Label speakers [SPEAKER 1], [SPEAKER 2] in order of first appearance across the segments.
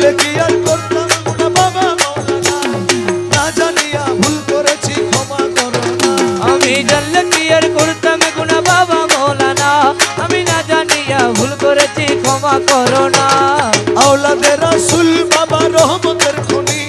[SPEAKER 1] জানলে কি আর করতাম না বাবা মৌলানা, না জানিয়া ভুল করেছি ক্ষমা করো না।
[SPEAKER 2] আমি জানলে কি আর করতাম গুনাহ বাবা মৌলানা, আমি না জানিয়া ভুল করেছি ক্ষমা করো না।
[SPEAKER 1] আওলাদে রাসূল বাবা রহমতের খনি,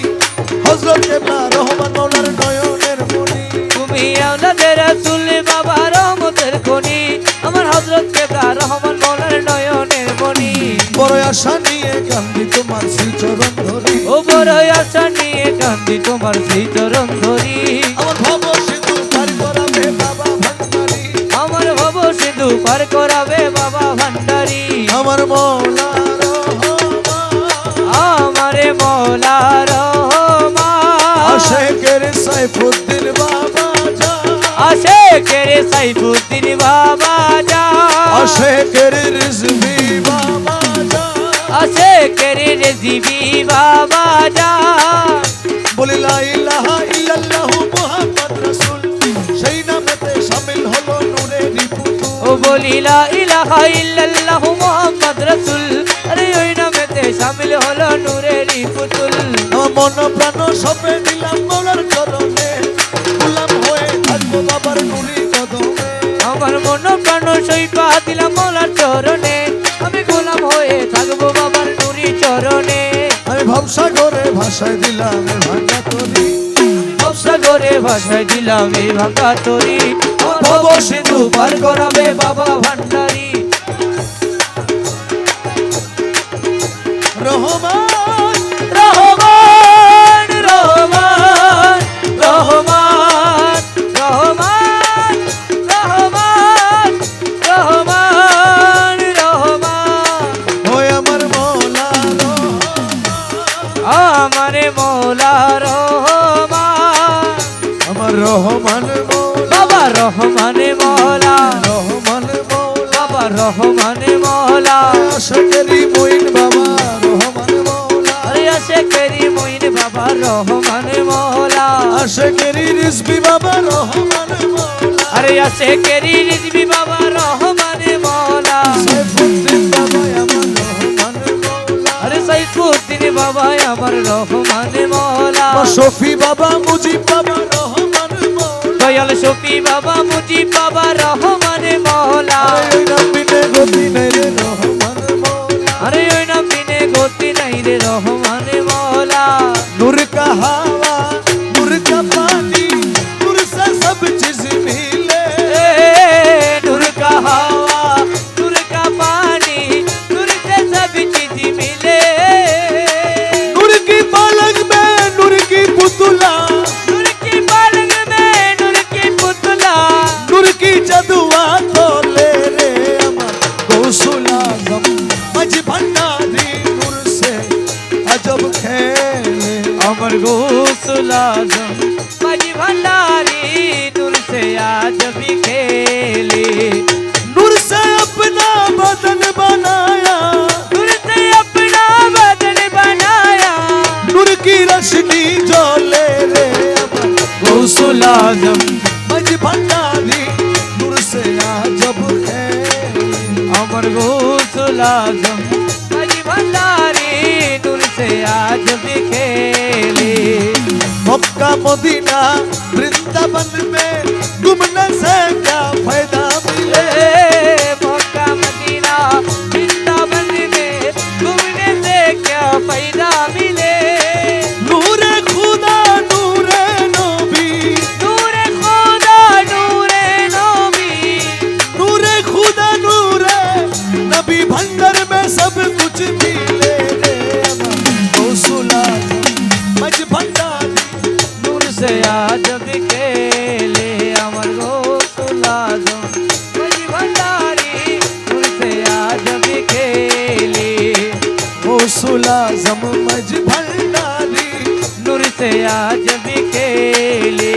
[SPEAKER 1] হযরত কেবলা রহমান মৌলার নয়নের মনি।
[SPEAKER 2] তুমি আওলাদে রাসূল বাবা রহমতের খনি, আমার হযরত কেবলা রহমান মৌলার নয়নের মনি।
[SPEAKER 1] বড় আশা নিয়ে কান্দি তোমার শ্রীচরণ ধরি,
[SPEAKER 2] ও বড় আশা নিয়ে কান্দি তোমার সেই চরণ ধরি।
[SPEAKER 1] আমার ভব সিন্ধু পার করাবে বাবা ভান্ডারি,
[SPEAKER 2] আমার ভব সিন্ধু পার করাবে বাবা ভান্ডারি।
[SPEAKER 1] আমার মৌলা রহমান,
[SPEAKER 2] আমারে মৌলা রহমান,
[SPEAKER 1] আশেকের সাইফুদ্দিন বাবা যা,
[SPEAKER 2] আশেকের সাইফুদ্দিন বাবা যা,
[SPEAKER 1] আশেকের রিজভি বাবা যা,
[SPEAKER 2] আশেকের রেজিবি বাবা যা।
[SPEAKER 1] বলি লা ইলাহা ইল্লাল্লাহু মুহাম্মদ রাসূল, সেই নামেতে শামিল হলো নূরেরই পুতুল।
[SPEAKER 2] ও বলি লা ইলাহা ইল্লাল্লাহু মুহাম্মদ রাসূল, আরে ওই নামেতে শামিল হলো নূরেরই পুতুল।
[SPEAKER 1] আমার মন প্রাণ সপে দিলাম মৌলার চরণে, গোলাম হয়ে থাকবো বাবার নুরি কদমে।
[SPEAKER 2] আমার মন প্রাণ সইপা দিলাম মৌলার চরণে, আমি গোলাম হয়ে থাকবো বাবার নুরি চরণে।
[SPEAKER 1] আমি ভবসাগরে ভাষায় দিলাম এ ভাঙা তরি,
[SPEAKER 2] ভবসাগরে ভাষায় দিলাম এই ভাঙা তরি। আমার ভব সিন্ধু পার করাবে বাবা ভান্ডারি।
[SPEAKER 1] রহমান
[SPEAKER 2] রহমান রহমান রহমান রহমান রহমান রহমান রহমান,
[SPEAKER 1] ওই আমার মৌলা রহমান,
[SPEAKER 2] আমারে মৌলা রহমান,
[SPEAKER 1] আমার রহমান মৌলা,
[SPEAKER 2] বাবা রহমানে মৌলা,
[SPEAKER 1] রহমান মৌলা,
[SPEAKER 2] বাবা রহমানে মৌলা।
[SPEAKER 1] আশেকেরই মঈন বাবা রহমান মৌলা,
[SPEAKER 2] আরে আশেকেরি মঈন বাবা রহমানে মৌলা,
[SPEAKER 1] আশেকেরই রিজভি বাবা রহমান মৌলা,
[SPEAKER 2] আরে আশেকেরি রিজভি বাবা রহমানে মৌলা।
[SPEAKER 1] সাইফুদ্দিন বাবা আমার রহমান মৌলা,
[SPEAKER 2] আরে সাইফুদ্দিন বাবা আমার রহমানে মৌলা।
[SPEAKER 1] শফি বাবা মুজিব বাবা রহমান মৌলা,
[SPEAKER 2] দয়াল শফি বাবা মুজিব বাবা রহমানে মৌলা।
[SPEAKER 1] ওই নাম বিনে গতি নেই রে রহমান মৌলা,
[SPEAKER 2] আরে ওই নাম বিনে গতি নাই রে রহমানে মৌলা।
[SPEAKER 1] नूर का हवा नूर का पानी नूर से सब चीज मिले,
[SPEAKER 2] नूर का हवा नूर का पानी नूर से सब चीज मिले।
[SPEAKER 1] नूर की पलंग में नूर की पुतला,
[SPEAKER 2] नूर की पलंग में नूर की पुतला,
[SPEAKER 1] नूर की जदुआ तो ले रे अमर गौसुल आजम मज भंडारी, नूर से अजब खेले
[SPEAKER 2] अमर गौसुल आजम मज भंडारी, नूर से आज भी खेले।
[SPEAKER 1] नूर से अपना बदन बनाया,
[SPEAKER 2] नूर से अपना बदन बनाया,
[SPEAKER 1] नूर की रोशनी जो ले रे अमर गौसुल आजम मज भंडारी, नूर से अजब खेले
[SPEAKER 2] अमर गौसुल आजम मज भंडारी, नूर से आज भी खेले।
[SPEAKER 1] मक्का मदीना वृंदावन में घूमने से क्या फायदा मिले,
[SPEAKER 2] मक्का मदीना वृंदावन में घूमने से क्या फायदा मिले।
[SPEAKER 1] नूरे खुदा नूरे नबी,
[SPEAKER 2] नूरे खुदा नूरे नबी,
[SPEAKER 1] नूरे खुदा नूरे नबी भंडार में सब कुछ मिले रे गौसुल आजम मज भंडारी,
[SPEAKER 2] नूर से आज भी खेले। अमर गौसुल आजम मज भंडारी, नूर से आज भी खेले।
[SPEAKER 1] गौसुल आजम मज भंडारी,
[SPEAKER 2] नूर से आज भी खेले।